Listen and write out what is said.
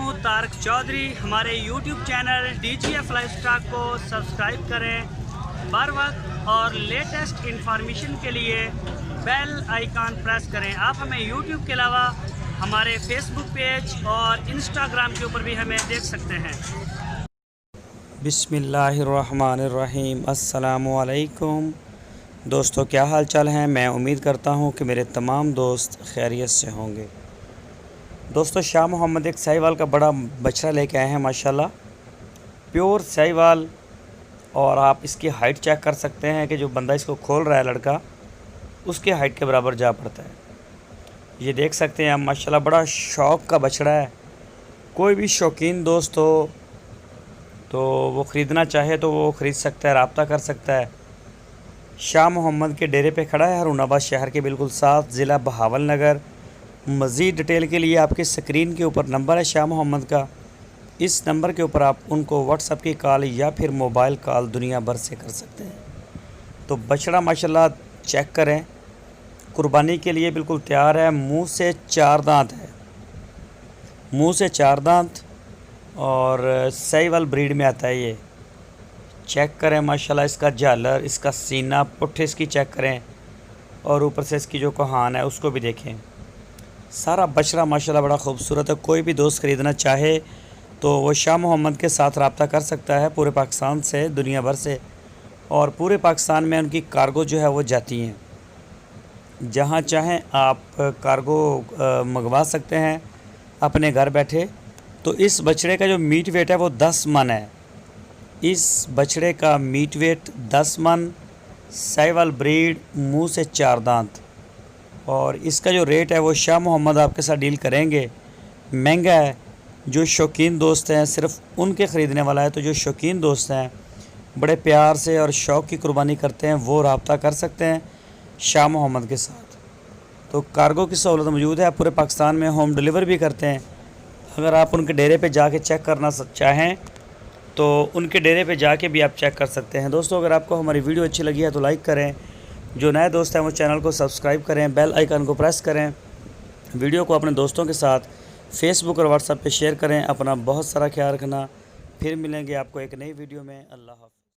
हूँ तारक चौधरी। हमारे YouTube channel DGF lifestyle को सब्सक्राइब करें बर वक्त और लेटेस्ट इंफॉर्मेशन के लिए बेल आइकन प्रेस करें। आप हमें YouTube के अलावा हमारे Facebook पेज और Instagram के ऊपर भी हमें देख सकते हैं। बिस्मिल्लाहिर्रहमानिर्रहीम। अस्सलामु अलैकुम दोस्तों, क्या हाल चाल हैं। मैं उम्मीद करता हूं कि मेरे तमाम दोस्त खैरियत से होंगे। दोस्तों, शाह मोहम्मद एक साहिवाल का बड़ा बछड़ा लेके आए हैं माशाल्लाह, प्योर साहिवाल। और आप इसकी हाइट चेक कर सकते हैं कि जो बंदा इसको खोल रहा है लड़का, उसके हाइट के बराबर जा पड़ता है। ये देख सकते हैं आप माशाल्लाह, बड़ा शौक़ का बछड़ा है। कोई भी शौकीन दोस्त हो तो वो ख़रीदना चाहे तो वो ख़रीद सकता है, रब्ता कर सकता है। शाह मोहम्मद के डेरे पे खड़ा है, हारूनाबाद शहर के बिल्कुल साथ, ज़िला बहावल नगर। मज़ीद डिटेल के लिए आपके स्क्रीन के ऊपर नंबर है शाह मोहम्मद का। इस नंबर के ऊपर आप उनको व्हाट्सएप की कॉल या फिर मोबाइल कॉल दुनिया भर से कर सकते हैं। तो बछड़ा माशाल्लाह चेक करें, कुर्बानी के लिए बिल्कुल तैयार है। मुंह से 4 दांत है, मुंह से 4 दांत, और साहिवाल ब्रीड में आता है ये। चेक करें माशाल्लाह, इसका झालर, इसका सीना, पुट्ठे इसकी चेक करें, और ऊपर से इसकी जो कोहान है उसको भी देखें। सारा बछड़ा माशाल्लाह बड़ा खूबसूरत है। कोई भी दोस्त ख़रीदना चाहे तो वो शाह मोहम्मद के साथ रब्ता कर सकता है, पूरे पाकिस्तान से, दुनिया भर से। और पूरे पाकिस्तान में उनकी कार्गो जो है वो जाती हैं, जहाँ चाहें आप कार्गो मंगवा सकते हैं अपने घर बैठे। तो इस बछड़े का जो मीट वेट है वो 10 मन है। इस बछड़े का मीट वेट 10 मन, साहिवाल ब्रीड, मुंह से 4 दांत। और इसका जो रेट है वो शाह मोहम्मद आपके साथ डील करेंगे। महंगा है, जो शौकीन दोस्त हैं सिर्फ उनके ख़रीदने वाला है। तो जो शौकीन दोस्त हैं, बड़े प्यार से और शौक़ की कुर्बानी करते हैं, वो रब्ता कर सकते हैं शाह मोहम्मद के साथ। तो कार्गो की सहूलत मौजूद है, पूरे पाकिस्तान में होम डिलीवर भी करते हैं। अगर आप उनके डेरे पे जाके चेक करना चाहें तो उनके डेरे पे जाके भी आप चेक कर सकते हैं। दोस्तों, अगर आपको हमारी वीडियो अच्छी लगी है तो लाइक करें, जो नए दोस्त हैं वो चैनल को सब्सक्राइब करें, बेल आइकन को प्रेस करें, वीडियो को अपने दोस्तों के साथ फेसबुक और व्हाट्सएप पे शेयर करें। अपना बहुत सारा ख्याल रखना। फिर मिलेंगे आपको एक नई वीडियो में। अल्लाह हाफ़िज़।